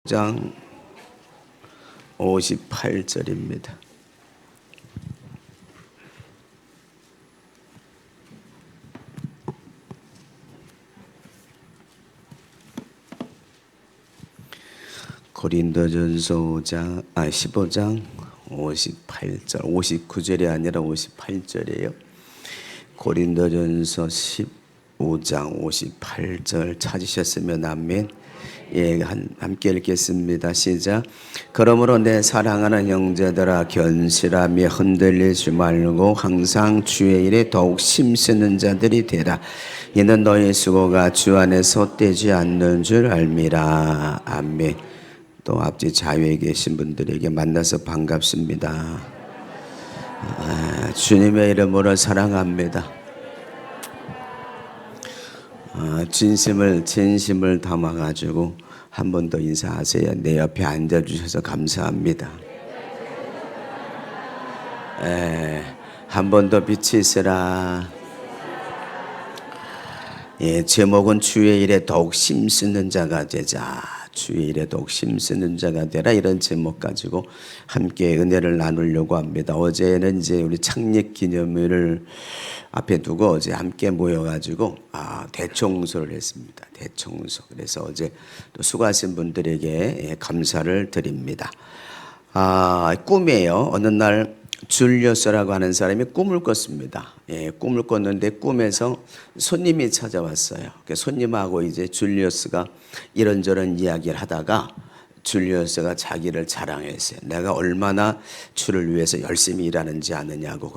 장 58절입니다. 고린도전서 15장 58절, 59절이 아니라 58절이에요. 고린도전서 15장 58절 찾으셨으면 아멘. 예, 함께 읽겠습니다. 시작. 그러므로 내 사랑하는 형제들아, 견실함이 흔들리지 말고 항상 주의 일에 더욱 힘쓰는 자들이 되라. 이는 너희 수고가 주 안에서 헛되지 않는 줄 알미라. 아멘. 또 앞뒤 자유에 계신 분들에게 만나서 반갑습니다. 주님의 이름으로 사랑합니다. 진심을 담아가지고 한 번 더 인사하세요. 내 옆에 앉아주셔서 감사합니다. 한 번 더 빛이 있으라. 예, 제목은 주의 일에 더욱 힘쓰는 자가 되자. 주의 일에 더욱 힘쓰는 자가 되라. 이런 제목 가지고 함께 은혜를 나누려고 합니다. 어제는 이제 우리 창립 기념일을 앞에 두고 어제 함께 모여가지고 대청소를 했습니다. 대청소. 그래서 어제 또 수고하신 분들에게 감사를 드립니다. 꿈이에요. 어느 날 줄리어스라고 하는 사람이 꿈을 꿨습니다. 예, 꿈을 꿨는데 꿈에서 손님이 찾아왔어요. 손님하고 이제 줄리어스가 이런저런 이야기를 하다가 줄리어스가 자기를 자랑했어요. 내가 얼마나 주를 위해서 열심히 일하는지 아느냐고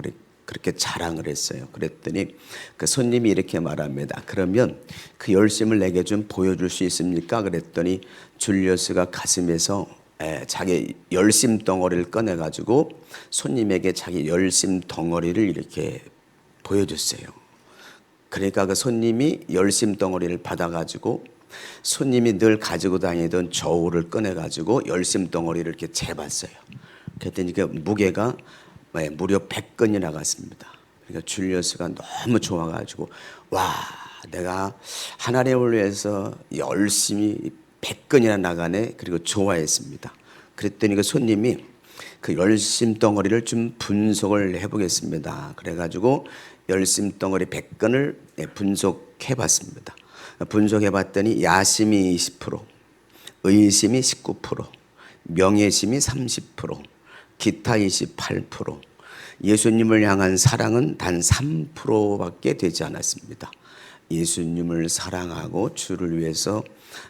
그렇게 자랑을 했어요. 그랬더니 그 손님이 이렇게 말합니다. 그러면 그 열심을 내게 좀 보여줄 수 있습니까? 그랬더니 줄리어스가 가슴에서 자기 열심 덩어리를 꺼내가지고 손님에게 자기 열심 덩어리를 이렇게 보여줬어요. 그러니까 그 손님이 열심 덩어리를 받아가지고 손님이 늘 가지고 다니던 저울을 꺼내가지고 열심 덩어리를 이렇게 재봤어요. 그랬더니 그 무게가 무려 100건이 나갔습니다. 그러니까 줄리어스가 너무 좋아가지고 내가 하나님을 위해서 열심히 100건이나 나가네. 그리고 좋아했습니다. 그랬더니 그 손님이 그 열심 덩어리를 좀 분석을 해보겠습니다. 그래가지고 열심 덩어리 100건을 분석해 봤습니다. 분석해 봤더니 야심이 20%, 의심이 19%, 명예심이 30%, 기타 28%, 예수님을 향한 사랑은 단 3%밖에 되지 않았습니다. 예수님을 사랑하고 주를 위해서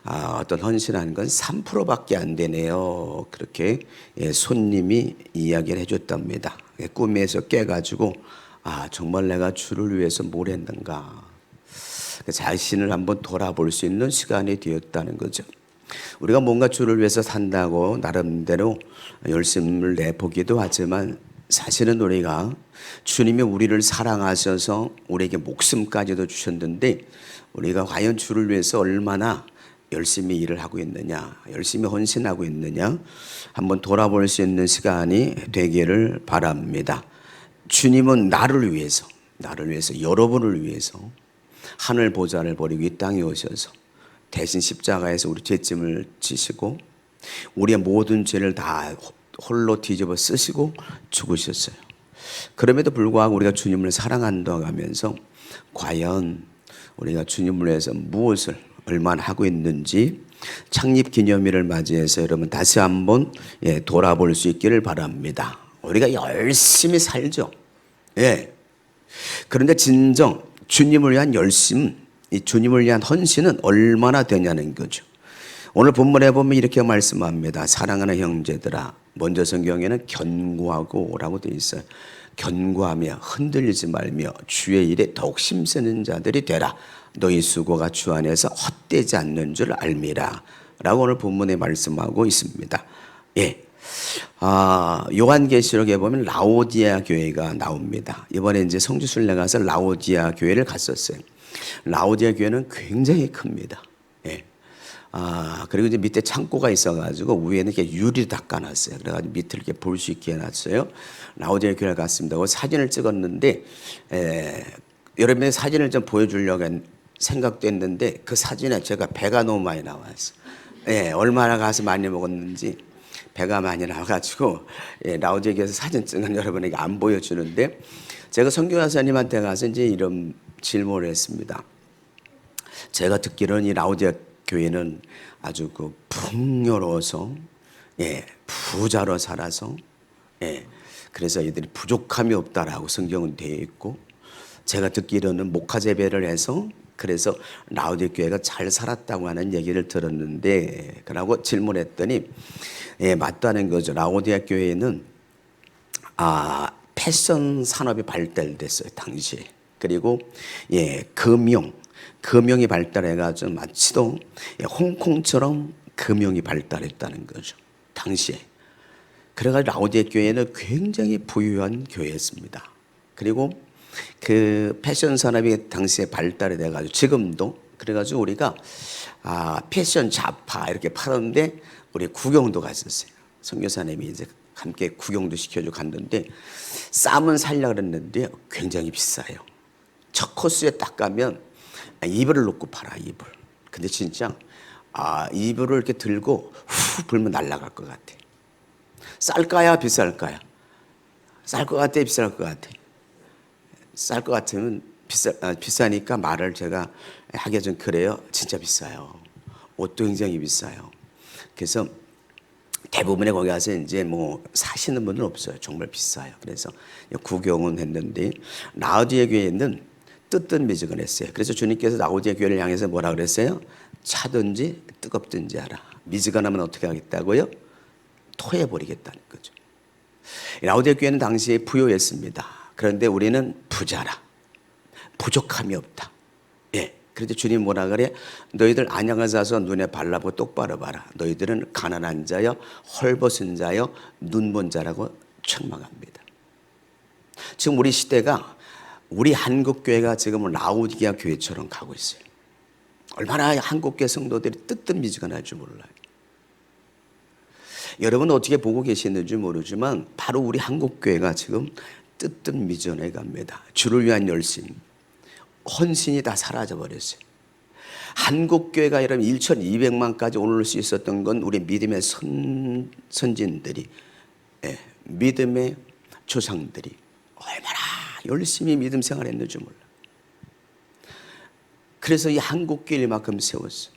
어떤 헌신하는 건 3%밖에 안 되네요. 그렇게 손님이 이야기를 해줬답니다. 꿈에서 깨가지고 정말 내가 주를 위해서 뭘 했는가, 자신을 한번 돌아볼 수 있는 시간이 되었다는 거죠. 우리가 뭔가 주를 위해서 산다고 나름대로 열심을 내보기도 하지만 사실은 우리가 주님이 우리를 사랑하셔서 우리에게 목숨까지도 주셨는데 우리가 과연 주를 위해서 얼마나 열심히 일을 하고 있느냐, 열심히 헌신하고 있느냐 한번 돌아볼 수 있는 시간이 되기를 바랍니다. 주님은 나를 위해서, 여러분을 위해서 하늘 보좌를 버리고 이 땅에 오셔서 대신 십자가에서 우리 죄짐을 지시고 우리의 모든 죄를 다 홀로 뒤집어 쓰시고 죽으셨어요. 그럼에도 불구하고 우리가 주님을 사랑한다고 하면서 과연 우리가 주님을 위해서 무엇을 얼마나 하고 있는지 창립 기념일을 맞이해서 여러분 다시 한번 돌아볼 수 있기를 바랍니다. 우리가 열심히 살죠. 그런데 진정 주님을 위한 열심, 이 주님을 위한 헌신은 얼마나 되냐는 거죠. 오늘 본문에 보면 이렇게 말씀합니다. 사랑하는 형제들아, 먼저 성경에는 견고하고 라고 되어 있어요. 견고하며 흔들리지 말며 주의 일에 더욱 힘쓰는 자들이 되라. 너희 수고가 주 안에서 헛되지 않는 줄 알미라. 라고 오늘 본문에 말씀하고 있습니다. 요한계시록에 보면 라오디아 교회가 나옵니다. 이번에 이제 성지순례 가서 라오디아 교회를 갔었어요. 라오디아 교회는 굉장히 큽니다. 그리고 이제 밑에 창고가 있어가지고 위에는 이렇게 유리 닦아놨어요. 그래가지고 밑을 이렇게 볼 수 있게 해놨어요. 라오디아 교회를 갔습니다. 그 사진을 찍었는데, 여러분의 사진을 좀 보여주려고 생각도 했는데 그 사진에 제가 배가 너무 많이 나왔어요. 예, 얼마나 가서 많이 먹었는지 배가 많이 나와가지고 라오디에 교회에서 사진 찍은 여러분에게 안 보여주는데 제가 선교사님한테 가서 이제 이런 질문을 했습니다. 제가 듣기로는 이 라오디에 교회는 아주 그 풍요로워서 부자로 살아서 그래서 이들이 부족함이 없다라고 성경은 되어 있고 제가 듣기로는 목화재배를 해서 그래서 라오디에 교회가 잘 살았다고 하는 얘기를 들었는데 그러고 질문했더니 맞다는 거죠. 라오디에 교회는 패션 산업이 발달됐어요 당시에. 그리고 금융이 발달해가지고 마치도 홍콩처럼 금융이 발달했다는 거죠 당시에. 그래가지고 라오디에 교회는 굉장히 부유한 교회였습니다. 그리고 그 패션 산업이 당시에 발달이 돼가지고 지금도 그래가지고 우리가 패션 잡화 이렇게 팔았는데 우리 구경도 갔었어요. 선교사님이 이제 함께 구경도 시켜주고 갔는데 쌈은 살려고 그랬는데 굉장히 비싸요. 첫 코스에 딱 가면 이불을 놓고 팔아 이불. 근데 진짜 이불을 이렇게 들고 후 불면 날아갈 것 같아. 쌀까야 비쌀까야? 쌀 것 같아 비쌀 것 같아? 쌀 것 같으면 비싸니까 말을 제가 하기가 좀 그래요. 진짜 비싸요. 옷도 굉장히 비싸요. 그래서 대부분의 거기 가서 이제 뭐 사시는 분은 없어요. 정말 비싸요. 그래서 구경은 했는데 라오디에 교회는 뜨뜻미지근했어요. 그래서 주님께서 라오디에 교회를 향해서 뭐라 그랬어요? 차든지 뜨겁든지 하라. 미지근하면 어떻게 하겠다고요? 토해버리겠다는 거죠. 라오디에 교회는 당시에 부유했습니다. 그런데 우리는 부자라. 부족함이 없다. 그런데 주님 뭐라 그래? 너희들 안약을 사서 눈에 발라보고 똑바로 봐라. 너희들은 가난한 자여 헐벗은 자여 눈먼 자라고 책망합니다. 지금 우리 시대가 우리 한국교회가 지금 라오디게아 교회처럼 가고 있어요. 얼마나 한국교회 성도들이 뜨뜻미지근할 줄 몰라요. 여러분은 어떻게 보고 계시는지 모르지만 바로 우리 한국교회가 지금 뜨뜻미전해 갑니다. 주를 위한 열심, 헌신이 다 사라져 버렸어요. 한국교회가 여러분 1,200만까지 오를 수 있었던 건 우리 믿음의 선진들이, 믿음의 조상들이 얼마나 열심히 믿음 생활했는지 몰라. 그래서 이 한국교회를 이만큼 세웠어요.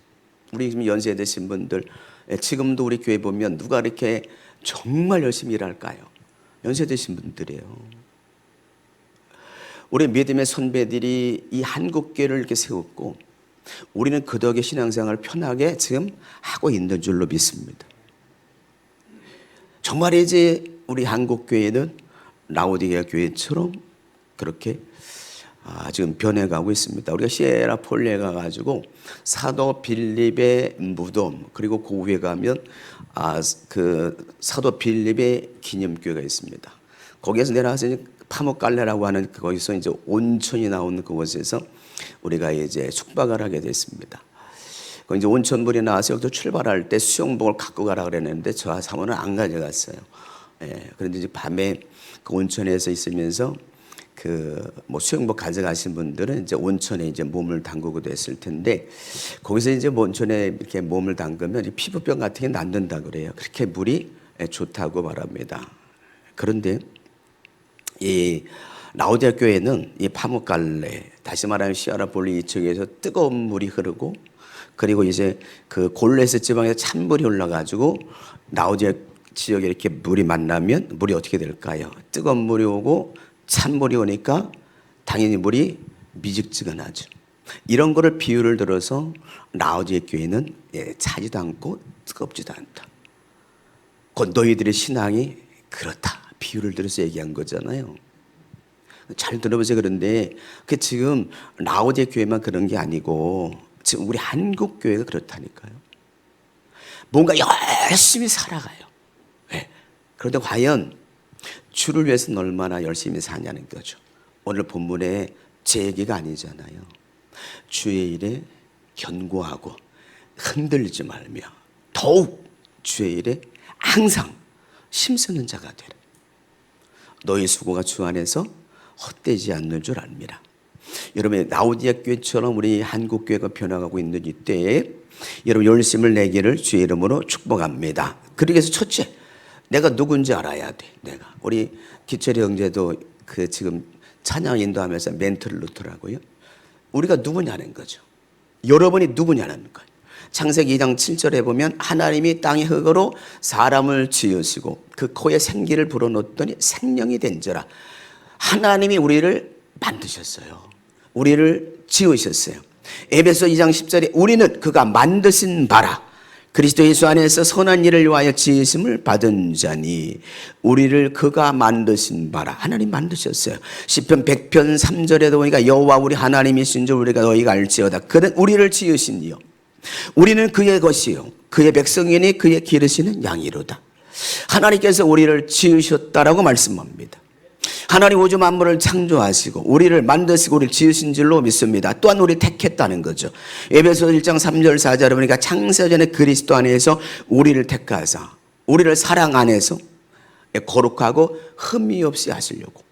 우리 지금 연세 드신 분들, 지금도 우리 교회 보면 누가 이렇게 정말 열심히 일할까요? 연세 드신 분들이에요. 우리 믿음의 선배들이 이 한국교회를 이렇게 세웠고 우리는 그 덕에 신앙생활을 편하게 지금 하고 있는 줄로 믿습니다. 정말 이제 우리 한국교회는 라오디게아 교회처럼 그렇게 지금 변해가고 있습니다. 우리가 시에라폴리에 가가지고 사도 빌립의 무덤 그리고 그 위에 가면 그 사도 빌립의 기념교회가 있습니다. 거기에서 내려가서 이제 파묵갈레라고 하는 거기서 이제 온천이 나오는 그곳에서 우리가 이제 숙박을 하게 됐습니다. 그 이제 온천물이 나와서 여기서 출발할 때 수영복을 갖고 가라 그랬는데 저 사모는 안 가져갔어요. 그런데 이제 밤에 그 온천에서 있으면서 그 뭐 수영복 가져가신 분들은 이제 온천에 이제 몸을 담그고 됐을 텐데 거기서 이제 온천에 이렇게 몸을 담그면 피부병 같은 게 낫는다 그래요. 그렇게 물이 좋다고 말합니다. 그런데 이 라오디게아 교회는 이 파묵갈레, 다시 말하면 시아라폴리 이쪽에서 뜨거운 물이 흐르고 그리고 이제 그 골레스 지방에서 찬물이 올라가지고 라오디게아 지역에 이렇게 물이 만나면 물이 어떻게 될까요? 뜨거운 물이 오고 찬물이 오니까 당연히 물이 미직지근하죠. 이런 거를 비유를 들어서 라오디게아 교회는 차지도 않고 뜨겁지도 않다. 곧 너희들의 신앙이 그렇다. 비유를 들어서 얘기한 거잖아요. 잘 들어보세요. 그런데 그 지금 라오디게아 교회만 그런 게 아니고 지금 우리 한국 교회가 그렇다니까요. 뭔가 열심히 살아가요. 그런데 과연 주를 위해서는 얼마나 열심히 사냐는 거죠. 오늘 본문에 제 얘기가 아니잖아요. 주의 일에 견고하고 흔들리지 말며 더욱 주의 일에 항상 힘쓰는 자가 되라. 너희 수고가 주 안에서 헛되지 않는 줄 압니다. 여러분 라오디게아 교회처럼 우리 한국 교회가 변화가고 있는 이때에 여러분 열심을 내기를 주의 이름으로 축복합니다. 그러기 위해서 첫째, 내가 누군지 알아야 돼. 내가 우리 기철이 형제도 그 지금 찬양 인도하면서 멘트를 넣더라고요. 우리가 누구냐는 거죠. 여러분이 누구냐는 거예요. 창세기 2장 7절에 보면 하나님이 땅의 흙으로 사람을 지으시고 그 코에 생기를 불어넣었더니 생명이 된지라. 하나님이 우리를 만드셨어요. 우리를 지으셨어요. 에베소 2장 10절에 우리는 그가 만드신 바라 그리스도 예수 안에서 선한 일을 위하여 지으심을 받은 자니. 우리를 그가 만드신 바라. 하나님 만드셨어요. 시편 100편 3절에도 보니까 여호와 우리 하나님이신 줄 우리가 너희가 알지어다. 그는 우리를 지으시니요 우리는 그의 것이요 그의 백성이니 그의 기르시는 양이로다. 하나님께서 우리를 지으셨다라고 말씀합니다. 하나님 우주 만물을 창조하시고 우리를 만드시고 우리를 지으신 줄로 믿습니다. 또한 우리를 택했다는 거죠. 에베소 1장 3절 4절에 보니까 창세전에 그리스도 안에서 우리를 택하사 우리를 사랑 안에서 거룩하고 흠이 없이 하시려고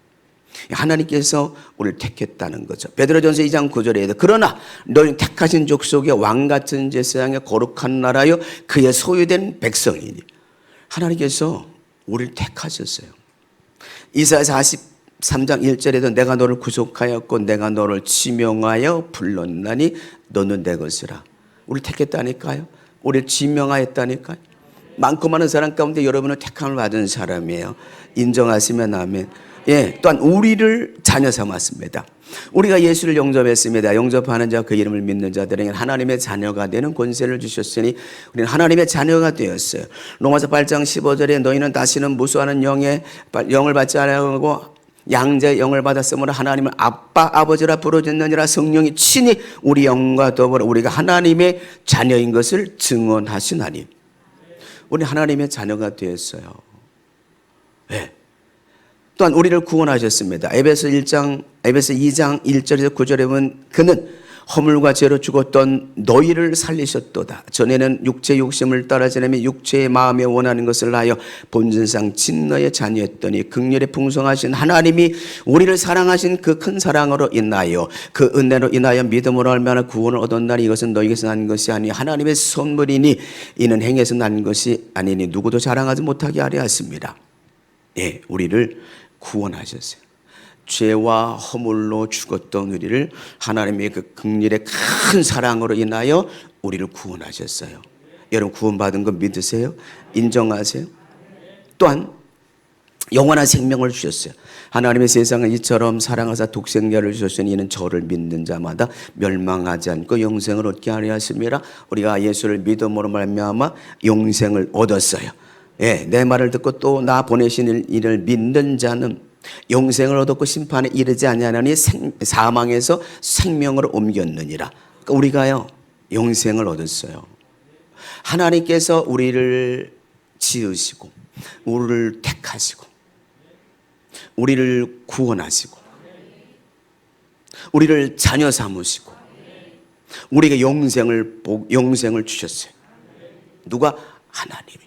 하나님께서 우리를 택했다는 거죠. 베드로전서 2장 9절에 그러나 너희는 택하신 족속의 왕같은 제사장의 거룩한 나라요 그의 소유된 백성이니. 하나님께서 우리를 택하셨어요. 이사야 43장 1절에도 내가 너를 구속하였고 내가 너를 지명하여 불렀나니 너는 내 것이라. 우리를 택했다니까요. 우리를 지명하였다니까요. 많고 많은 사람 가운데 여러분은 택함을 받은 사람이에요. 인정하시면 아멘. 예, 또한 우리를 자녀 삼았습니다. 우리가 예수를 영접했습니다. 영접하는 자 그 이름을 믿는 자들에게 하나님의 자녀가 되는 권세를 주셨으니 우리는 하나님의 자녀가 되었어요. 로마서 8장 15절에 너희는 다시는 무수하는 영을 받지 아니하고 양자의 영을 받았으므로 하나님을 아빠 아버지라 부르짖느니라. 성령이 친히 우리 영과 더불어 우리가 하나님의 자녀인 것을 증언하시나니. 우리 하나님의 자녀가 되었어요. 네. 또한 우리를 구원하셨습니다. 에베소 2장 1절에서 9절에 보면 그는 허물과 죄로 죽었던 너희를 살리셨도다. 전에는 육체의 욕심을 따라 지내며 육체의 마음에 원하는 것을 하여 본질상 진너의 자녀였더니 극렬에 풍성하신 하나님이 우리를 사랑하신 그 큰 사랑으로 인하여 그 은혜로 인하여 믿음으로 얼마나 구원을 얻었나니 이것은 너희에게서 난 것이 아니 하나님의 선물이니 이는 행해서 난 것이 아니니 누구도 자랑하지 못하게 하려 하였습니다. 예, 우리를 구원하셨어요. 죄와 허물로 죽었던 우리를 하나님의 그 긍휼의 큰 사랑으로 인하여 우리를 구원하셨어요. 여러분 구원받은 거 믿으세요? 인정하세요? 또한 영원한 생명을 주셨어요. 하나님의 세상을 이처럼 사랑하사 독생자를 주셨으니 이는 저를 믿는 자마다 멸망하지 않고 영생을 얻게 하려 하심이라. 우리가 예수를 믿음으로 말미암아 영생을 얻었어요. 예, 내 말을 듣고 또 나 보내신 이를 믿는 자는 영생을 얻었고 심판에 이르지 아니하나니 사망에서 생명으로 옮겼느니라. 그러니까 우리가요 영생을 얻었어요. 하나님께서 우리를 지으시고 우리를 택하시고 우리를 구원하시고 우리를 자녀 삼으시고 우리에게 영생을 주셨어요. 누가? 하나님이.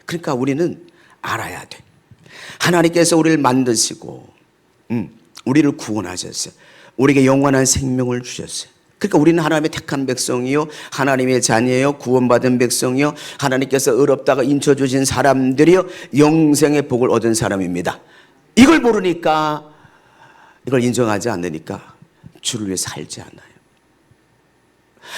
그러니까 우리는 알아야 돼. 하나님께서 우리를 만드시고 우리를 구원하셨어요. 우리에게 영원한 생명을 주셨어요. 그러니까 우리는 하나님의 택한 백성이요 하나님의 자녀요 구원받은 백성이요 하나님께서 의롭다고 인쳐주신 사람들이요 영생의 복을 얻은 사람입니다. 이걸 모르니까 이걸 인정하지 않으니까 주를 위해 살지 않아요.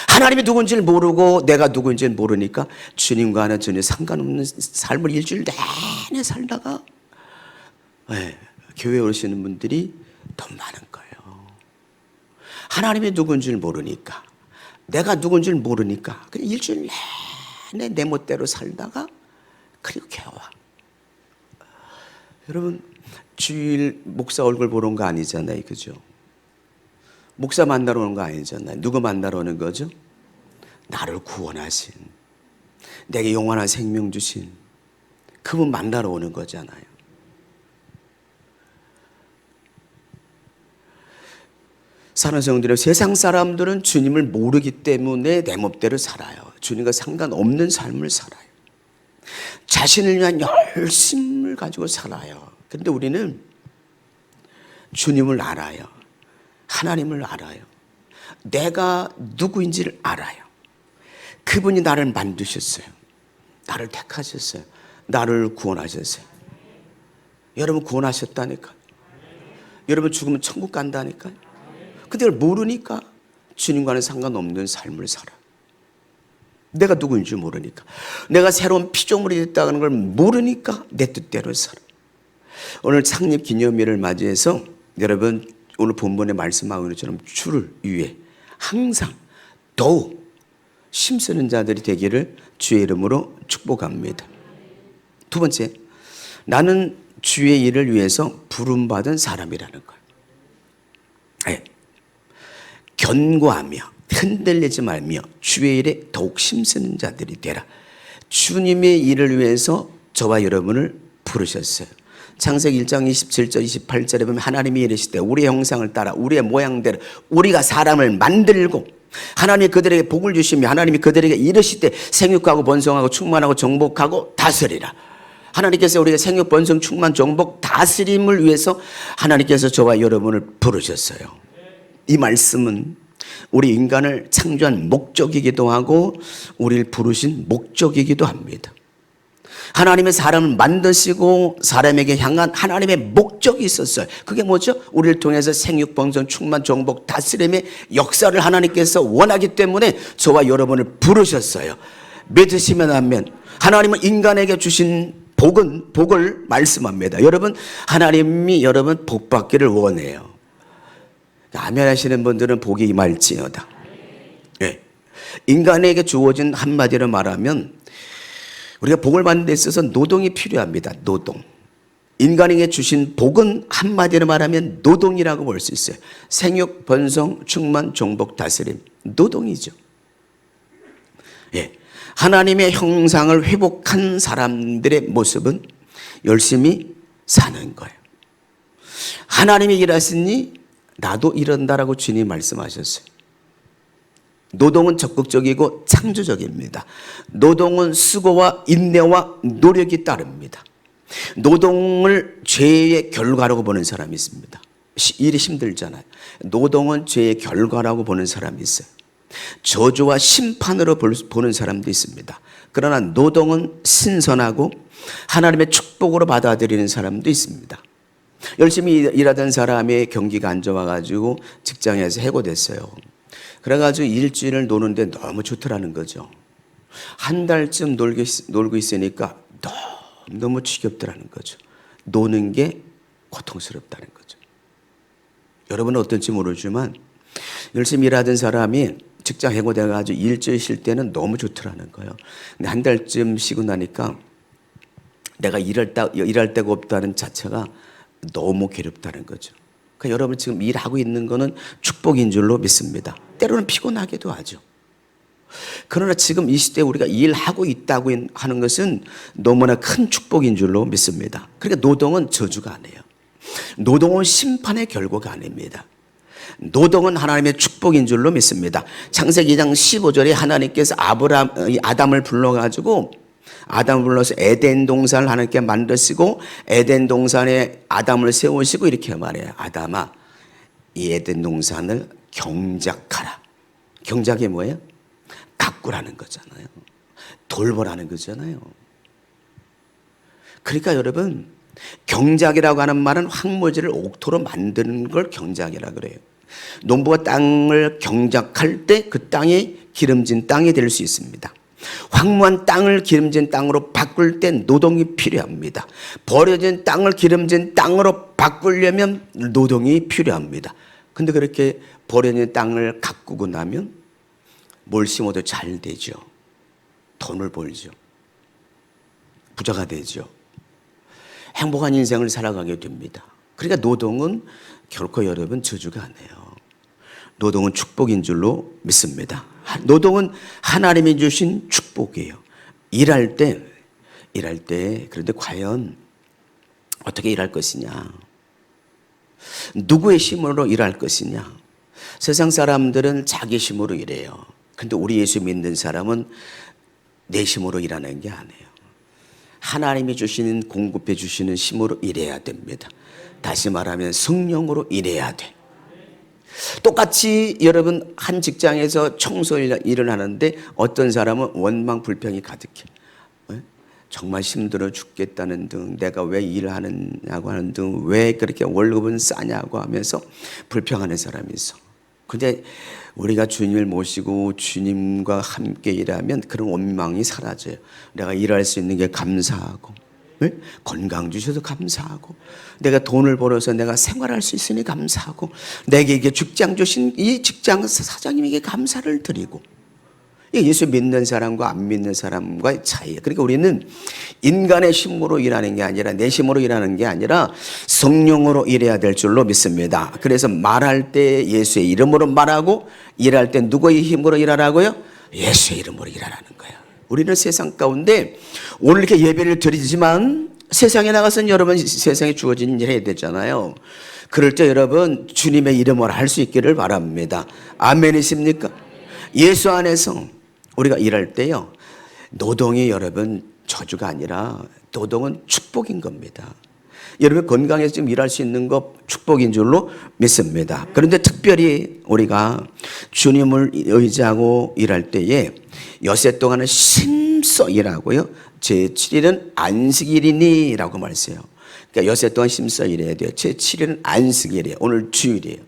하나님이 누군지를 모르고 내가 누군지를 모르니까 주님과 하는 전혀 상관없는 삶을 일주일 내내 살다가 교회에 오시는 분들이 더 많은 거예요. 하나님이 누군지를 모르니까 내가 누군지를 모르니까 그냥 일주일 내내 내 멋대로 살다가 그리고 개와. 여러분 주일 목사 얼굴 보러 온 거 아니잖아요. 그죠? 목사 만나러 오는 거 아니잖아요. 누구 만나러 오는 거죠? 나를 구원하신 내게 영원한 생명 주신 그분 만나러 오는 거잖아요. 사는 성도들, 세상 사람들은 주님을 모르기 때문에 내 멋대로 살아요. 주님과 상관없는 삶을 살아요. 자신을 위한 열심을 가지고 살아요. 그런데 우리는 주님을 알아요. 하나님을 알아요. 내가 누구인지를 알아요. 그분이 나를 만드셨어요. 나를 택하셨어요. 나를 구원하셨어요. 여러분 구원하셨다니까요. 여러분 죽으면 천국 간다니까요. 근데 그걸 모르니까 주님과는 상관없는 삶을 살아. 내가 누구인지 모르니까, 내가 새로운 피조물이 됐다는 걸 모르니까 내 뜻대로 살아. 오늘 창립 기념일을 맞이해서 여러분 오늘 본문에 말씀하고 있는 것처럼 주를 위해 항상 더욱 힘쓰는 자들이 되기를 주의 이름으로 축복합니다. 두 번째, 나는 주의 일을 위해서 부름받은 사람이라는 거예요. 네. 견고하며 흔들리지 말며 주의 일에 더욱 힘쓰는 자들이 되라. 주님의 일을 위해서 저와 여러분을 부르셨어요. 창세기 1장 27절 28절에 보면 하나님이 이르시되 우리의 형상을 따라 우리의 모양대로 우리가 사람을 만들고, 하나님이 그들에게 복을 주시며 하나님이 그들에게 이르시되 생육하고 번성하고 충만하고 정복하고 다스리라. 하나님께서 우리가 생육 번성 충만 정복 다스림을 위해서 하나님께서 저와 여러분을 부르셨어요. 이 말씀은 우리 인간을 창조한 목적이기도 하고 우리를 부르신 목적이기도 합니다. 하나님의 사람을 만드시고 사람에게 향한 하나님의 목적이 있었어요. 그게 뭐죠? 우리를 통해서 생육, 번성, 충만, 정복, 다스림의 역사를 하나님께서 원하기 때문에 저와 여러분을 부르셨어요. 믿으시면 하면 하나님은 인간에게 주신 복을 말씀합니다. 여러분, 하나님이 여러분 복 받기를 원해요. 아멘 하시는 분들은 복이 임할지어다. 네. 인간에게 주어진 한마디로 말하면 우리가 복을 받는 데 있어서 노동이 필요합니다. 노동. 인간에게 주신 복은 한마디로 말하면 노동이라고 볼 수 있어요. 생육, 번성, 충만, 정복, 다스림. 노동이죠. 예. 하나님의 형상을 회복한 사람들의 모습은 열심히 사는 거예요. 하나님이 일하시니 나도 이런다라고 주님 말씀하셨어요. 노동은 적극적이고 창조적입니다. 노동은 수고와 인내와 노력이 따릅니다. 노동을 죄의 결과라고 보는 사람이 있습니다. 일이 힘들잖아요. 노동은 죄의 결과라고 보는 사람이 있어요. 저주와 심판으로 보는 사람도 있습니다. 그러나 노동은 신선하고 하나님의 축복으로 받아들이는 사람도 있습니다. 열심히 일하던 사람의 경기가 안 좋아가지고 직장에서 해고됐어요. 그래가지고 일주일을 노는데 너무 좋더라는 거죠. 한 달쯤 놀고 있으니까 너무 지겹더라는 거죠. 노는 게 고통스럽다는 거죠. 여러분은 어떨지 모르지만 열심히 일하던 사람이 직장 해고돼가지고 일주일 쉴 때는 너무 좋더라는 거예요. 근데 한 달쯤 쉬고 나니까 내가 일할 데가 없다는 자체가 너무 괴롭다는 거죠. 그러니까 여러분 지금 일하고 있는 거는 축복인 줄로 믿습니다. 때로는 피곤하기도 하죠. 그러나 지금 이 시대에 우리가 일하고 있다고 하는 것은 너무나 큰 축복인 줄로 믿습니다. 그러니까 노동은 저주가 아니에요. 노동은 심판의 결과가 아닙니다. 노동은 하나님의 축복인 줄로 믿습니다. 창세기 2장 15절에 하나님께서 아담을 불러가지고 아담을 불러서 에덴 동산을 하나님께 만드시고 에덴 동산에 아담을 세우시고 이렇게 말해요. 아담아, 이 에덴 동산을 경작하라. 경작이 뭐예요? 가꾸라는 거잖아요. 돌보라는 거잖아요. 그러니까 여러분, 경작이라고 하는 말은 황무지를 옥토로 만드는 걸 경작이라고 그래요. 농부가 땅을 경작할 때 그 땅이 기름진 땅이 될 수 있습니다. 황무한 땅을 기름진 땅으로 바꿀 때 노동이 필요합니다. 버려진 땅을 기름진 땅으로 바꾸려면 노동이 필요합니다. 근데 그렇게 버려진 땅을 가꾸고 나면 뭘 심어도 잘 되죠. 돈을 벌죠. 부자가 되죠. 행복한 인생을 살아가게 됩니다. 그러니까 노동은 결코 여러분 저주가 아니에요. 노동은 축복인 줄로 믿습니다. 노동은 하나님이 주신 축복이에요. 일할 때 그런데 과연 어떻게 일할 것이냐? 누구의 힘으로 일할 것이냐? 세상 사람들은 자기 힘으로 일해요. 근데 우리 예수 믿는 사람은 내 힘으로 일하는 게 아니에요. 하나님이 주시는 공급해 주시는 힘으로 일해야 됩니다. 다시 말하면 성령으로 일해야 돼. 똑같이 여러분 한 직장에서 청소 일을 하는데 어떤 사람은 원망 불평이 가득해. 정말 힘들어 죽겠다는 등, 내가 왜 일을 하느냐고 하는 등, 왜 그렇게 월급은 싸냐고 하면서 불평하는 사람이 있어. 근데 우리가 주님을 모시고 주님과 함께 일하면 그런 원망이 사라져요. 내가 일할 수 있는 게 감사하고, 건강 주셔서 감사하고, 내가 돈을 벌어서 내가 생활할 수 있으니 감사하고, 내게 이게 직장 주신 이 직장 사장님에게 감사를 드리고. 예수 믿는 사람과 안 믿는 사람과의 차이예요. 그러니까 우리는 인간의 힘으로 일하는 게 아니라, 내 힘으로 일하는 게 아니라 성령으로 일해야 될 줄로 믿습니다. 그래서 말할 때 예수의 이름으로 말하고, 일할 때 누구의 힘으로 일하라고요? 예수의 이름으로 일하라는 거예요. 우리는 세상 가운데 오늘 이렇게 예배를 드리지만 세상에 나가서는 여러분 세상에 주어진 일 해야 되잖아요. 그럴 때 여러분 주님의 이름으로 할 수 있기를 바랍니다. 아멘이십니까? 예수 안에서 우리가 일할 때요, 노동이 여러분 저주가 아니라 노동은 축복인 겁니다. 여러분 건강해서 지금 일할 수 있는 거 축복인 줄로 믿습니다. 그런데 특별히 우리가 주님을 의지하고 일할 때에 엿새 동안은 힘써 일하고요, 제7일은 안식일이니 라고 말했어요. 그러니까 엿새 동안 힘써 일해야 돼요. 제7일은 안식일이에요. 오늘 주일이에요.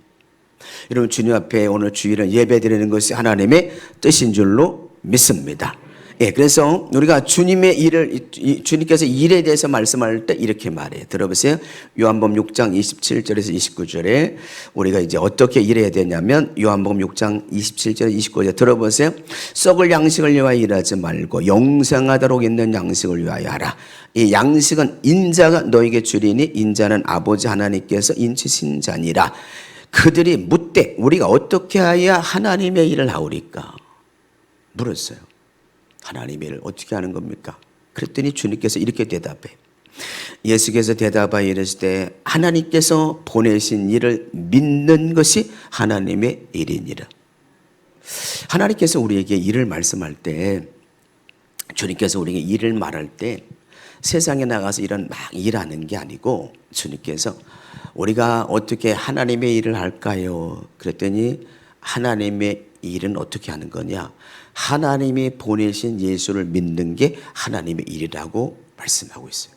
여러분 주님 앞에 오늘 주일은 예배 드리는 것이 하나님의 뜻인 줄로 믿습니다. 예, 그래서 우리가 주님의 일을, 주님께서 일에 대해서 말씀할 때 이렇게 말해요. 들어보세요. 요한복음 6장 27절에서 29절에 우리가 이제 어떻게 일해야 되냐면, 요한복음 6장 27절 29절 들어보세요. 썩을 양식을 위하여 일하지 말고 영생하도록 있는 양식을 위하여 하라. 이 양식은 인자가 너에게 주리니 인자는 아버지 하나님께서 인치신 자니라. 그들이 묻되 우리가 어떻게 하여야 하나님의 일을 하오리까? 물었어요. 하나님의 일을 어떻게 하는 겁니까? 그랬더니 주님께서 이렇게 대답해. 예수께서 대답하여 이르시되 하나님께서 보내신 일을 믿는 것이 하나님의 일이니라. 하나님께서 우리에게 일을 말씀할 때, 주님께서 우리에게 일을 말할 때 세상에 나가서 이런 막 일하는 게 아니고, 주님께서 우리가 어떻게 하나님의 일을 할까요? 그랬더니 하나님의 일은 어떻게 하는 거냐? 하나님이 보내신 예수를 믿는 게 하나님의 일이라고 말씀하고 있어요.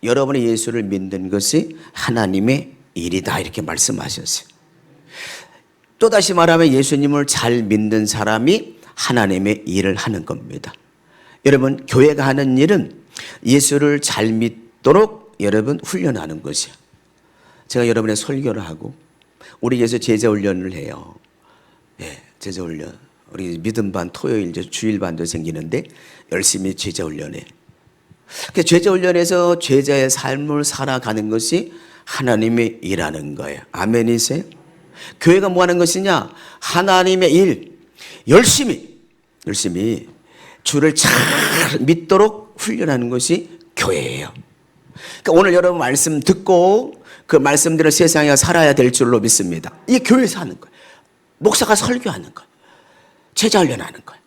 여러분이 예수를 믿는 것이 하나님의 일이다 이렇게 말씀하셨어요. 또다시 말하면 예수님을 잘 믿는 사람이 하나님의 일을 하는 겁니다. 여러분 교회가 하는 일은 예수를 잘 믿도록 여러분 훈련하는 것이에요. 제가 여러분의 설교를 하고 우리 교회에서 제자훈련을 해요. 예, 제자훈련. 우리 믿음반 토요일 주일반도 생기는데 열심히 제자훈련해. 그 제자훈련에서 제자의 삶을 살아가는 것이 하나님의 일하는 거예요. 아멘이세요? 교회가 뭐 하는 것이냐? 하나님의 일, 열심히 주를 잘 믿도록 훈련하는 것이 교회예요. 그러니까 오늘 여러분 말씀 듣고 그 말씀대로 세상에 살아야 될 줄로 믿습니다. 이게 교회에서 하는 거예요. 목사가 설교하는 거예요. 제자훈련하는 거예요.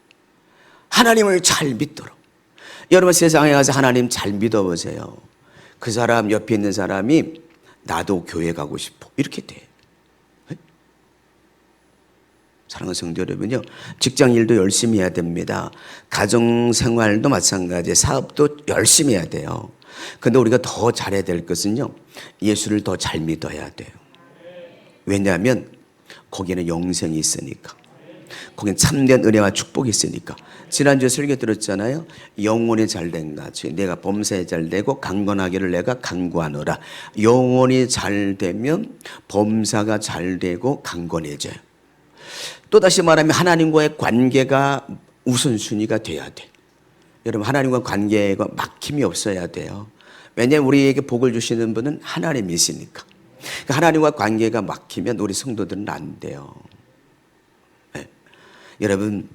하나님을 잘 믿도록. 여러분 세상에 가서 하나님 잘 믿어보세요. 그 사람 옆에 있는 사람이 나도 교회 가고 싶어 이렇게 돼. 사랑하는 성도 여러분요, 직장 일도 열심히 해야 됩니다. 가정 생활도 마찬가지, 사업도 열심히 해야 돼요. 근데 우리가 더 잘해야 될 것은요, 예수를 더 잘 믿어야 돼요. 왜냐하면 거기는 영생이 있으니까. 거긴 참된 은혜와 축복이 있으니까. 지난주에 설교 들었잖아요. 영혼이 잘된 같이 내가 범사에 잘되고 강건하기를 내가 간구하노라. 영혼이 잘되면 범사가 잘되고 강건해져요. 또다시 말하면 하나님과의 관계가 우선순위가 돼야 돼. 여러분 하나님과 관계가 막힘이 없어야 돼요. 왜냐하면 우리에게 복을 주시는 분은 하나님이시니까. 하나님과 관계가 막히면 우리 성도들은 안 돼요. 네. 여러분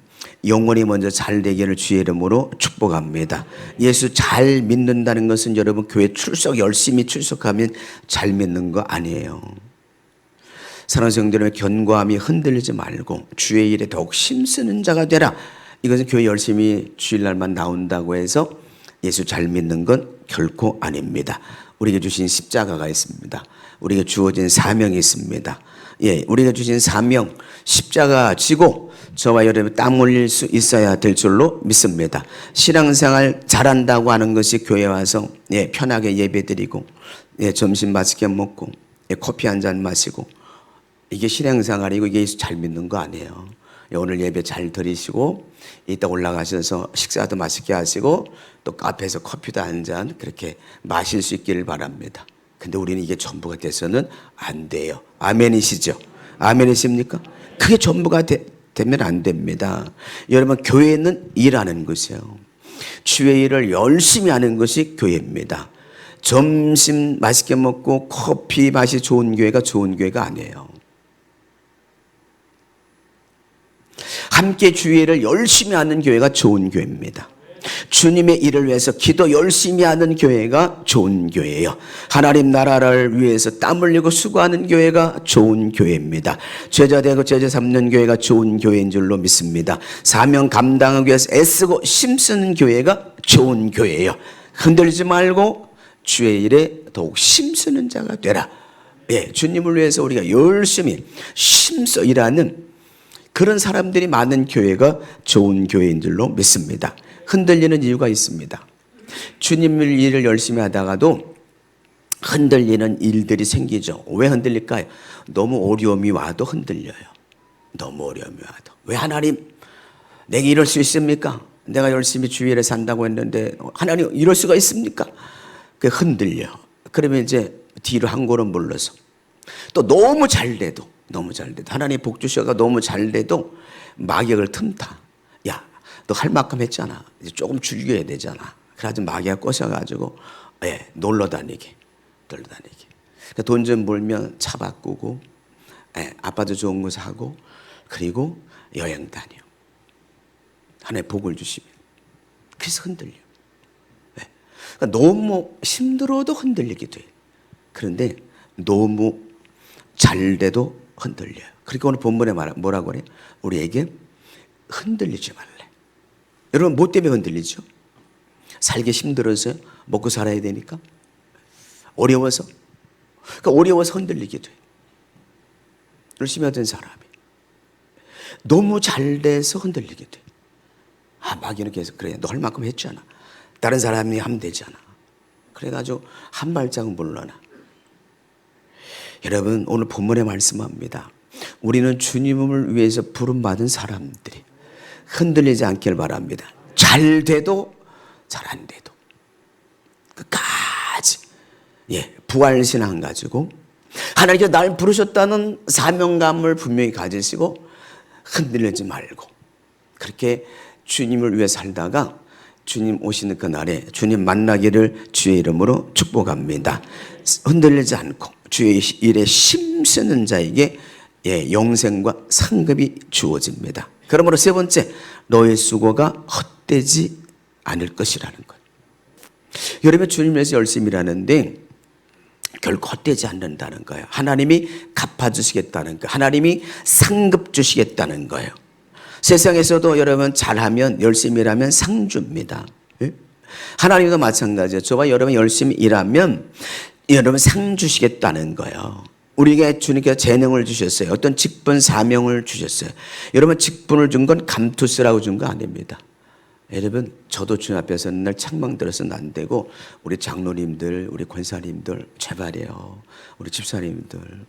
영혼이 먼저 잘 되기를 주의 이름으로 축복합니다. 예수 잘 믿는다는 것은 여러분 교회 열심히 출석하면 잘 믿는 거 아니에요. 사랑하는 성도들의 견고함이 흔들리지 말고 주의 일에 더욱 힘쓰는 자가 되라. 이것은 교회 열심히 주일날만 나온다고 해서 예수 잘 믿는 건 결코 아닙니다. 우리에게 주신 십자가가 있습니다. 우리에게 주어진 사명이 있습니다. 예, 우리가 주신 사명, 십자가 지고 저와 여러분 땀 흘릴 수 있어야 될 줄로 믿습니다. 신앙생활 잘한다고 하는 것이 교회 와서 예, 편하게 예배드리고 예, 점심 맛있게 먹고 예, 커피 한 잔 마시고 이게 신앙생활이고 이게 예수 잘 믿는 거 아니에요. 예, 오늘 예배 잘 드리시고 이따 올라가셔서 식사도 맛있게 하시고 또 카페에서 커피도 한 잔 그렇게 마실 수 있기를 바랍니다. 근데 우리는 이게 전부가 돼서는 안 돼요. 아멘이시죠? 아멘이십니까? 그게 전부가 되면 안 됩니다. 여러분, 교회는 일하는 것이에요. 주의 일을 열심히 하는 것이 교회입니다. 점심 맛있게 먹고 커피 맛이 좋은 교회가 좋은 교회가 아니에요. 함께 주의 일을 열심히 하는 교회가 좋은 교회입니다. 주님의 일을 위해서 기도 열심히 하는 교회가 좋은 교회예요. 하나님 나라를 위해서 땀 흘리고 수고하는 교회가 좋은 교회입니다. 제자 되고 제자 삼는 교회가 좋은 교회인 줄로 믿습니다. 사명 감당하기 위해서 애쓰고 힘쓰는 교회가 좋은 교회예요. 흔들리지 말고 주의 일에 더욱 힘쓰는 자가 되라. 예, 주님을 위해서 우리가 열심히 힘써 일하는 그런 사람들이 많은 교회가 좋은 교회인 줄로 믿습니다. 흔들리는 이유가 있습니다. 주님 일을 열심히 하다가도 흔들리는 일들이 생기죠. 왜 흔들릴까요? 너무 어려움이 와도 흔들려요. 너무 어려움이 와도. 왜 하나님 내게 이럴 수 있습니까? 내가 열심히 주의 일에 산다고 했는데 하나님 이럴 수가 있습니까? 그게 흔들려. 그러면 이제 뒤로 한 걸음 물러서 또 너무 잘 돼도 하나님 복 주셔가 너무 잘 돼도 마귀를 틈타. 야, 너 할 만큼 했잖아. 이제 조금 줄여야 되잖아. 그래가지고 마귀가 꼬셔가지고 예, 놀러 다니게. 그러니까 돈 좀 벌면 차 바꾸고 예, 아빠도 좋은 거 사고 그리고 여행 다녀. 하나님 복을 주시면. 그래서 흔들려. 예. 그러니까 너무 힘들어도 흔들리게 돼. 그런데 너무 잘 돼도 흔들려요. 그러니까 오늘 본문에 뭐라고 그래요? 우리에게 흔들리지 말래. 여러분 뭐 때문에 흔들리죠? 살기 힘들어서 먹고 살아야 되니까? 어려워서? 그러니까 어려워서 흔들리게 돼. 열심히 하던 사람이 너무 잘 돼서 흔들리게 돼. 아, 마귀는 계속 그래. 너 할 만큼 했잖아. 다른 사람이 하면 되잖아. 그래가지고 한 발자국 물러나. 여러분 오늘 본문에 말씀합니다. 우리는 주님을 위해서 부름받은 사람들이 흔들리지 않길 바랍니다. 잘 돼도 잘 안 돼도 끝까지 예, 부활신앙 가지고 하나님께서 날 부르셨다는 사명감을 분명히 가지시고 흔들리지 말고 그렇게 주님을 위해 살다가 주님 오시는 그날에 주님 만나기를 주의 이름으로 축복합니다. 흔들리지 않고 주의 일에 힘쓰는 자에게 예, 영생과 상급이 주어집니다. 그러므로 세 번째, 너의 수고가 헛되지 않을 것이라는 것. 여러분 주님 위해서 열심히 일하는데 결코 헛되지 않는다는 거예요. 하나님이 갚아주시겠다는 거예요. 하나님이 상급 주시겠다는 거예요. 세상에서도 여러분 잘하면 열심히 일하면 상 줍니다. 예? 하나님도 마찬가지예요. 저와 여러분 열심히 일하면 여러분 상 주시겠다는 거예요. 우리에게 주님께서 재능을 주셨어요. 어떤 직분 사명을 주셨어요. 여러분 직분을 준 건 감투스라고 준 거 아닙니다. 여러분 저도 주님 앞에서 늘 책망 들어서는 안 되고 우리 장로님들 우리 권사님들 제발이에요. 우리 집사님들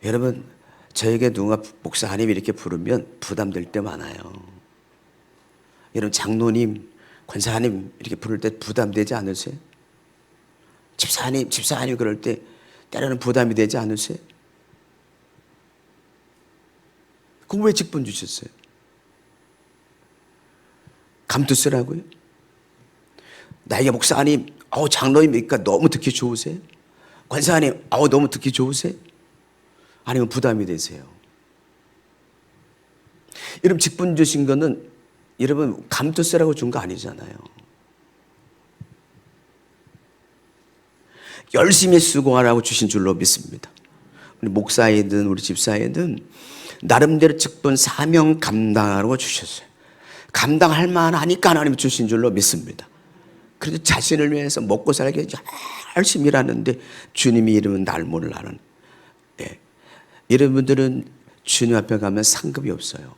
여러분 저에게 누가 목사님 이렇게 부르면 부담될 때 많아요. 여러분 장로님 권사님 이렇게 부를 때 부담되지 않으세요? 집사님 그럴 때 때로는 부담이 되지 않으세요? 그럼 왜 직분 주셨어요? 감투 쓰라고요? 나에게 목사님, 장로님이니까 너무 듣기 좋으세요? 권사님, 너무 듣기 좋으세요? 아니면 부담이 되세요? 여러분 직분 주신 거는 여러분 감투 쓰라고 준 거 아니잖아요. 열심히 수고하라고 주신 줄로 믿습니다. 우리 목사이든 우리 집사이든 나름대로 직분 사명 감당하라고 주셨어요. 감당할 만하니까 하나님 주신 줄로 믿습니다. 그래도 자신을 위해서 먹고 살기 열심히 일하는데 주님이 이름은 날 몰라는 여러분들은 주님 앞에 가면 상급이 없어요.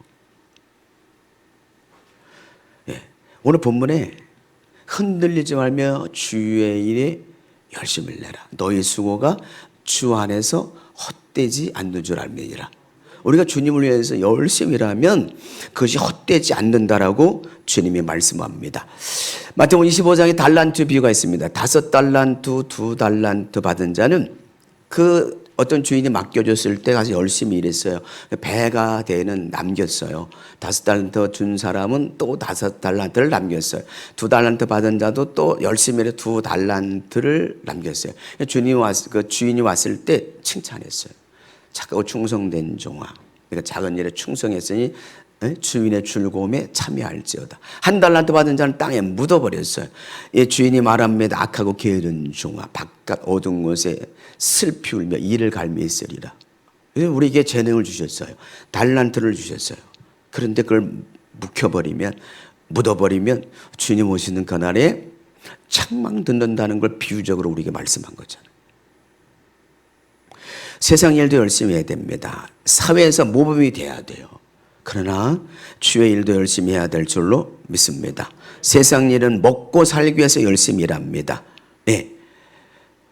예. 오늘 본문에 흔들리지 말며 주의 일에 열심을 내라. 너희 수고가 주 안에서 헛되지 않는 줄 알미니라. 우리가 주님을 위해서 열심히 일하면 그것이 헛되지 않는다라고 주님이 말씀합니다. 마태복음 25장에 달란트 비유가 있습니다. 5달란트, 2달란트 받은 자는 그 어떤 주인이 맡겨줬을 때 가서 열심히 일했어요. 배가 되는 남겼어요. 5달란트 준 사람은 또 5달란트를 남겼어요. 2달란트 받은 자도 또 열심히 일해 2달란트를 남겼어요. 그 주인이 왔을 때 칭찬했어요. 착하고 충성된 종아. 그러니까 작은 일에 충성했으니 주인의 즐거움에 참여할지어다. 1달란트 받은 자는 땅에 묻어버렸어요. 주인이 말합니다. 악하고 게으른 종아, 바깥 어두운 곳에 슬피 울며 이를 갈미 있으리라. 우리에게 재능을 주셨어요. 달란트를 주셨어요. 그런데 그걸 묵혀버리면, 묻어버리면 주님 오시는 그날에 책망 듣는다는 걸 비유적으로 우리에게 말씀한 거잖아요. 세상 일도 열심히 해야 됩니다. 사회에서 모범이 돼야 돼요. 그러나 주의 일도 열심히 해야 될 줄로 믿습니다. 세상 일은 먹고 살기 위해서 열심히 일합니다. 네.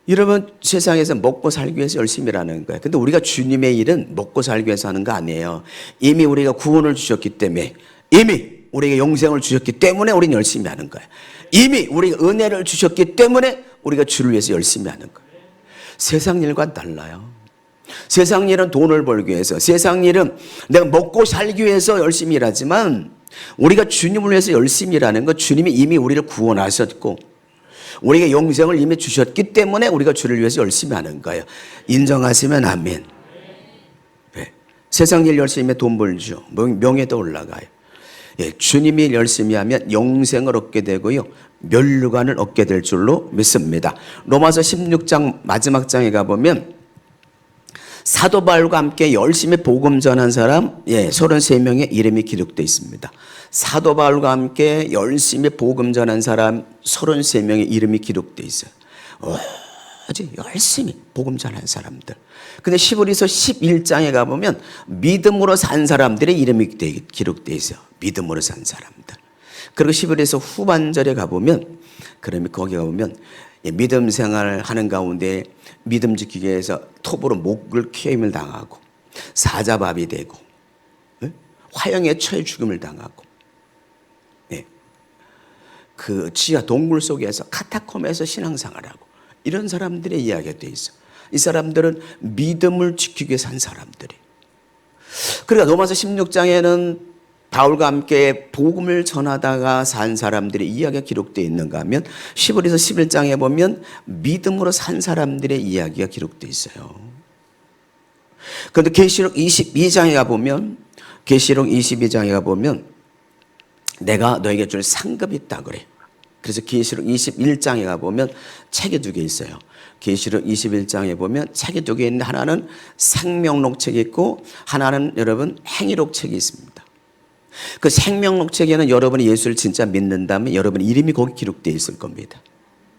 여러분, 세상에서 먹고 살기 위해서 열심히 일하는 거예요. 근데 우리가 주님의 일은 먹고 살기 위해서 하는 거 아니에요. 이미 우리가 구원을 주셨기 때문에, 이미 우리에게 영생을 주셨기 때문에 우리는 열심히 하는 거예요. 이미 우리가 은혜를 주셨기 때문에 우리가 주를 위해서 열심히 하는 거예요. 세상 일과는 달라요. 세상 일은 돈을 벌기 위해서, 세상 일은 내가 먹고 살기 위해서 열심히 일하지만 우리가 주님을 위해서 열심히 일하는 것, 주님이 이미 우리를 구원하셨고 우리에게 영생을 이미 주셨기 때문에 우리가 주를 위해서 열심히 하는 거예요. 인정하시면 아멘. 네. 세상 일 열심히 하면 돈 벌죠. 명예도 올라가요. 예, 주님이 열심히 하면 영생을 얻게 되고요, 멸류관을 얻게 될 줄로 믿습니다. 로마서 16장 마지막 장에 가보면 사도 바울과 함께 열심히 복음 전한 사람 33명의 이름이 기록되어 있습니다. 사도 바울과 함께 열심히 복음 전한 사람 33명의 이름이 기록되어 있어요. 아주 열심히 복음 전한 사람들. 근데 히브리서 11장에 가보면 믿음으로 산 사람들의 이름이 기록되어 있어요. 믿음으로 산 사람들. 그리고 히브리서 후반절에 가보면, 그러면 거기 가보면 믿음 생활을 하는 가운데 믿음 지키기 위해서 톱으로 목을 케임을 당하고 사자밥이 되고 화형에 처해 죽음을 당하고 그 지하 동굴 속에서 카타콤에서 신앙생활하고 이런 사람들의 이야기가 돼 있어. 이 사람들은 믿음을 지키기 위해 산 사람들이. 그러니까 로마서 16장에는 바울과 함께 복음을 전하다가 산 사람들의 이야기가 기록되어 있는가 하면 히브리서 11장에 보면 믿음으로 산 사람들의 이야기가 기록되어 있어요. 그런데 계시록 22장에 가보면, 계시록 22장에 가보면 내가 너에게 줄 상급이 있다 그래. 그래서 계시록 21장에 가보면 책이 2개 있어요. 계시록 21장에 보면 책이 2개 있는데 하나는 생명록 책이 있고 하나는 여러분 행위록 책이 있습니다. 그 생명록 책에는 여러분이 예수를 진짜 믿는다면 여러분 이름이 거기 기록되어 있을 겁니다.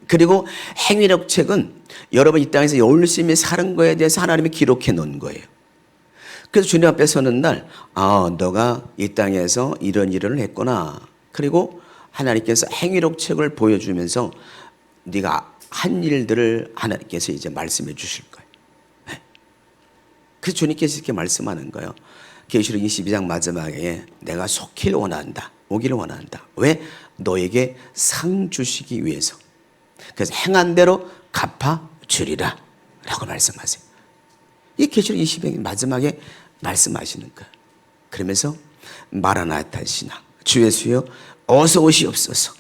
그리고 행위록 책은 여러분 이 땅에서 열심히 사는 거에 대해서 하나님이 기록해 놓은 거예요. 그래서 주님 앞에 서는 날, 너가 이 땅에서 이런 일을 했구나. 그리고 하나님께서 행위록 책을 보여주면서 네가 한 일들을 하나님께서 이제 말씀해 주실 거예요. 그래서 주님께서 이렇게 말씀하는 거예요. 계시록 22장 마지막에 내가 속기를 원한다. 오기를 원한다. 왜? 너에게 상 주시기 위해서. 그래서 행한 대로 갚아주리라 라고 말씀하세요. 이 계시록 22장 마지막에 말씀하시는 거예요. 그러면서 마라나타 신앙, 주 예수여 어서 오시옵소서.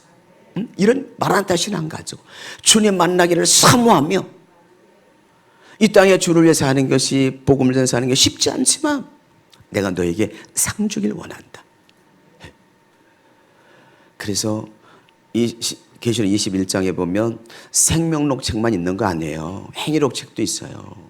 이런 마라나타 신앙 가지고 주님 만나기를 사모하며 이 땅에 주를 위해서 하는 것이, 복음을 전해서 하는 게 쉽지 않지만 내가 너에게 상 주길 원한다. 그래서 이 계시록 21장에 보면 생명록 책만 있는 거 아니에요. 행위록 책도 있어요.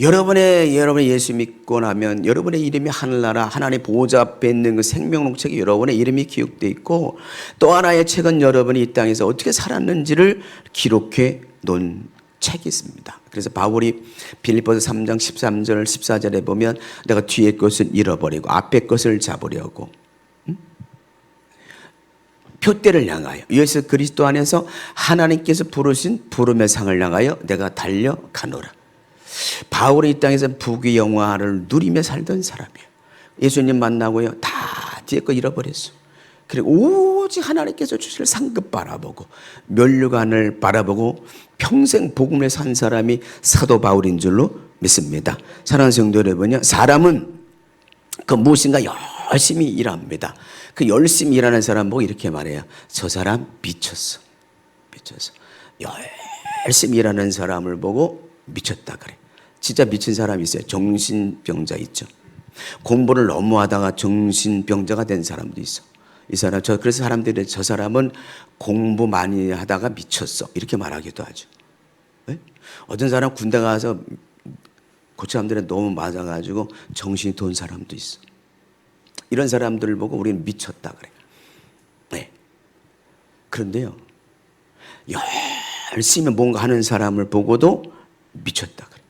여러분의 예수 믿고 나면 여러분의 이름이 하늘나라 하나님 보호자 앞에 있는 그 생명록 책에 여러분의 이름이 기록되어 있고, 또 하나의 책은 여러분이 이 땅에서 어떻게 살았는지를 기록해 놓은 책이 있습니다. 그래서 바울이 빌립보서 3장 13절 14절에 보면 내가 뒤에 것을 잃어버리고 앞에 것을 잡으려고 표대를 향하여 예수 그리스도 안에서 하나님께서 부르신 부름의 상을 향하여 내가 달려가노라. 바울이 이 땅에서 부귀 영화를 누리며 살던 사람이에요. 예수님 만나고요 다 뒤에 거 잃어버렸어. 그리고 오직 하나님께서 주실 상급 바라보고 면류관을 바라보고 평생 복음을 산 사람이 사도 바울인 줄로 믿습니다. 사랑하는 성도 여러분요, 사람은 그 무엇인가 열심히 일합니다. 그 열심히 일하는 사람 보고 이렇게 말해요. 저 사람 미쳤어. 미쳤어. 열심히 일하는 사람을 보고 미쳤다 그래. 진짜 미친 사람이 있어요. 정신병자 있죠. 공부를 너무 하다가 정신병자가 된 사람도 있어. 이 사람, 그래서 사람들이 저 사람은 공부 많이 하다가 미쳤어. 이렇게 말하기도 하죠. 네? 어떤 사람 군대 가서 그 사람들이 너무 맞아가지고 정신이 돈 사람도 있어. 이런 사람들을 보고 우리는 미쳤다 그래. 네. 그런데요, 열심히 뭔가 하는 사람을 보고도 미쳤다 그래.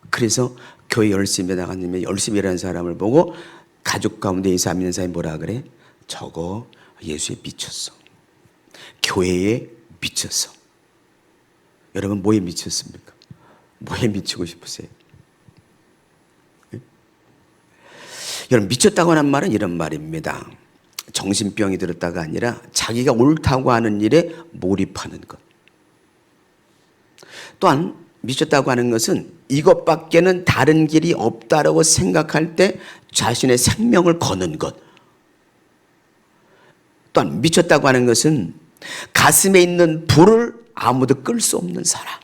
그래서 교회 열심히 나가면 열심히 일하는 사람을 보고 가족 가운데 예수 믿는 사람이 뭐라 그래? 저거 예수에 미쳤어. 교회에 미쳤어. 여러분 뭐에 미쳤습니까? 뭐에 미치고 싶으세요? 네? 여러분 미쳤다고 하는 말은 이런 말입니다. 정신병이 들었다가 아니라 자기가 옳다고 하는 일에 몰입하는 것. 또한 미쳤다고 하는 것은 이것밖에는 다른 길이 없다라고 생각할 때 자신의 생명을 거는 것. 또한 미쳤다고 하는 것은 가슴에 있는 불을 아무도 끌 수 없는 사람.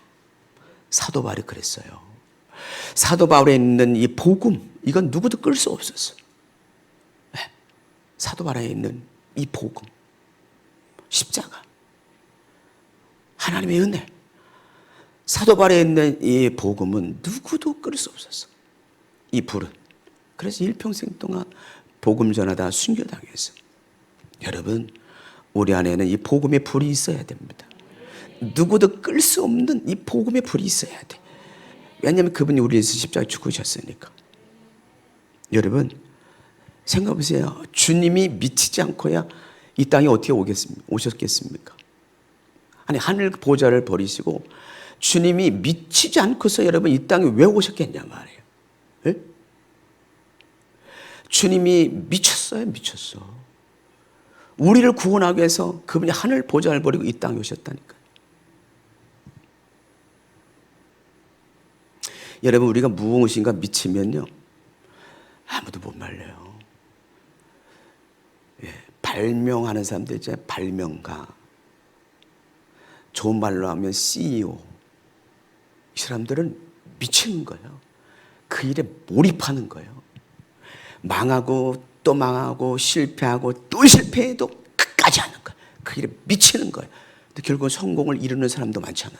사도 바울이 그랬어요. 사도 바울에 있는 이 복음, 이건 누구도 끌 수 없었어. 네. 사도 바울에 있는 이 복음, 십자가, 하나님의 은혜, 사도 바울에 있는 이 복음은 누구도 끌 수 없었어. 이 불은. 그래서 일평생 동안 복음 전하다 순교당했어. 여러분, 우리 안에는 이 복음의 불이 있어야 됩니다. 누구도 끌 수 없는 이 복음의 불이 있어야 돼. 왜냐하면 그분이 우리 위해서 십자가에 죽으셨으니까. 여러분, 생각해 보세요. 주님이 미치지 않고야 이 땅에 어떻게 오셨겠습니까? 아니, 하늘 보좌를 버리시고 주님이 미치지 않고서 여러분 이 땅에 왜 오셨겠냐 말이에요. 네? 주님이 미쳤어요, 미쳤어. 우리를 구원하기 위해서 그분이 하늘 보좌를 버리고 이 땅에 오셨다니까요. 여러분, 우리가 무엇인가 미치면요 아무도 못 말려요. 예, 발명하는 사람들 있잖아요. 발명가. 좋은 말로 하면 CEO. 이 사람들은 미치는 거예요. 그 일에 몰입하는 거예요. 망하고 또 망하고 실패하고 또 실패해도 끝까지 하는 거예요. 그 일에 미치는 거예요. 근데 결국 성공을 이루는 사람도 많잖아요.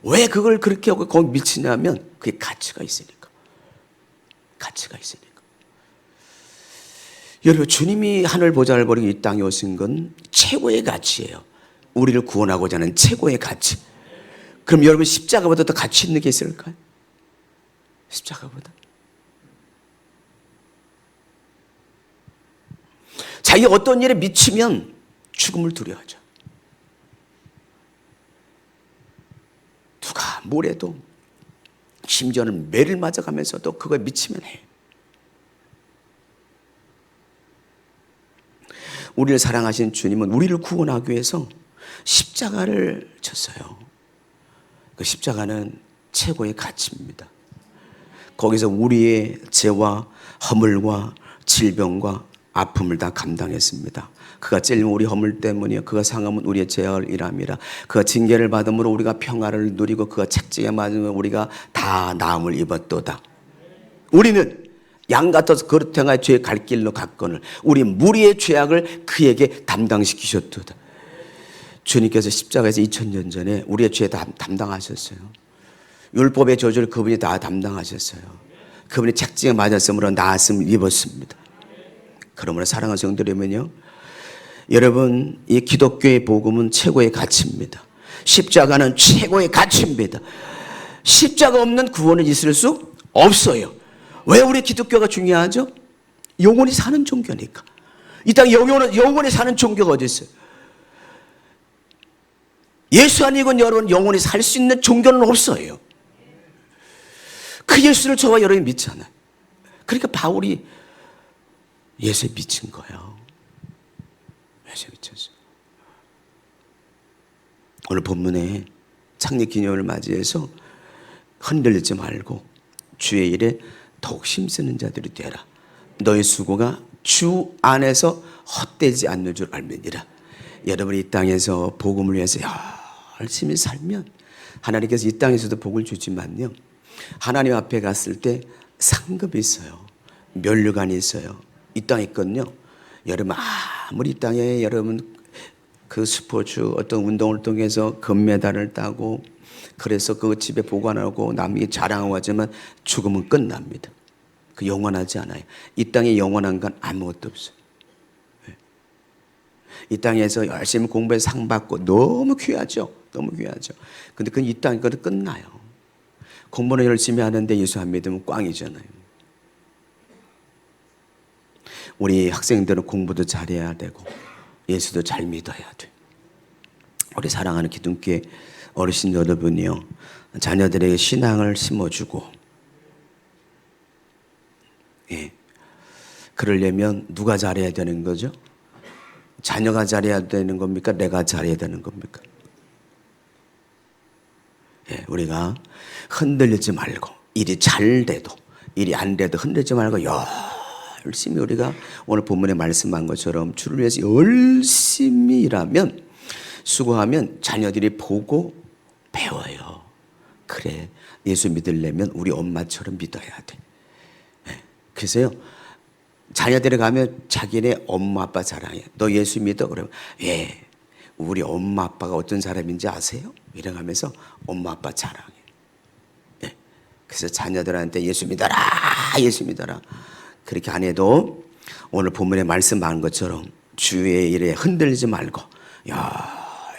왜 그걸 그렇게 하고 거기 미치냐면 그게 가치가 있으니까. 가치가 있으니까. 여러분, 주님이 하늘 보좌를 버리고 이 땅에 오신 건 최고의 가치예요. 우리를 구원하고자 하는 최고의 가치. 그럼 여러분, 십자가보다 더 가치 있는 게 있을까요? 십자가보다. 자기가 어떤 일에 미치면 죽음을 두려워하죠. 누가 뭐래도, 심지어는 매를 맞아가면서도 그거에 미치면 해. 우리를 사랑하신 주님은 우리를 구원하기 위해서 십자가를 졌어요. 그 십자가는 최고의 가치입니다. 거기서 우리의 죄와 허물과 질병과 아픔을 다 감당했습니다. 그가 찔림 우리 허물 때문이요 그가 상함은 우리의 죄악이람이라. 그가 징계를 받음으로 우리가 평화를 누리고 그가 책찍에 맞으면 우리가 다 나음을 입었도다. 우리는 양 같아서 그릇 행하여 죄의 갈 길로 갔거늘 우리 무리의 죄악을 그에게 담당시키셨도다. 주님께서 십자가에서 2000년 전에 우리의 죄 다 담당하셨어요. 율법의 저주를 그분이 다 담당하셨어요. 그분이 책찍에 맞았으므로 나았음을 입었습니다. 그러므로 사랑하는 성도라면요, 여러분, 이 기독교의 복음은 최고의 가치입니다. 십자가는 최고의 가치입니다. 십자가 없는 구원은 있을 수 없어요. 왜 우리 기독교가 중요하죠? 영원히 사는 종교니까. 이 땅에 영원히 사는 종교가 어디 있어요? 예수 아니고는 여러분 영원히 살 수 있는 종교는 없어요. 그 예수를 저와 여러분이 믿잖아요. 그러니까 바울이 예수에 미친 거예요. 예수에 미쳤어요. 오늘 본문에 창립 기념을 맞이해서 흔들리지 말고 주의 일에 더욱 힘쓰는 자들이 되라. 너의 수고가 주 안에서 헛되지 않는 줄 알면이라. 여러분이 이 땅에서 복음을 위해서 열심히 살면 하나님께서 이 땅에서도 복을 주지만요, 하나님 앞에 갔을 때 상급이 있어요. 면류관이 있어요. 이 땅에 있거든요. 여러분 아무리 이 땅에 여러분 그 스포츠 어떤 운동을 통해서 금메달을 따고 그래서 그 집에 보관하고 남에게 자랑하고 하지만 죽으면 끝납니다. 그 영원하지 않아요. 이 땅에 영원한 건 아무것도 없어요. 이 땅에서 열심히 공부해서 상 받고 너무 귀하죠. 너무 귀하죠. 근데 그건 이 땅에 거도 끝나요. 공부는 열심히 하는데 예수 안 믿으면 꽝이잖아요. 우리 학생들은 공부도 잘해야 되고 예수도 잘 믿어야 돼. 우리 사랑하는 기둥교회 어르신 여러분이요, 자녀들에게 신앙을 심어주고, 그러려면 누가 잘해야 되는 거죠? 자녀가 잘해야 되는 겁니까? 내가 잘해야 되는 겁니까? 우리가 흔들리지 말고, 일이 잘 돼도 일이 안 돼도 흔들리지 말고 열심히 우리가 오늘 본문에 말씀한 것처럼 주를 위해서 열심히 일하면, 수고하면 자녀들이 보고 배워요. 그래, 예수 믿으려면 우리 엄마처럼 믿어야 돼. 그래서요, 자녀들이 가면 자기네 엄마 아빠 자랑해. 너 예수 믿어? 그러면 우리 엄마 아빠가 어떤 사람인지 아세요? 이러면서 엄마 아빠 자랑해. 그래서 자녀들한테 예수 믿어라, 예수 믿어라. 그렇게 안 해도 오늘 본문에 말씀한 것처럼 주의 일에 흔들리지 말고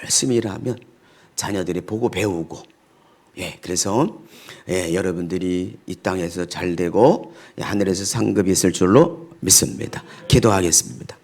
열심히 일하면 자녀들이 보고 배우고, 그래서 여러분들이 이 땅에서 잘 되고 하늘에서 상급이 있을 줄로 믿습니다. 기도하겠습니다.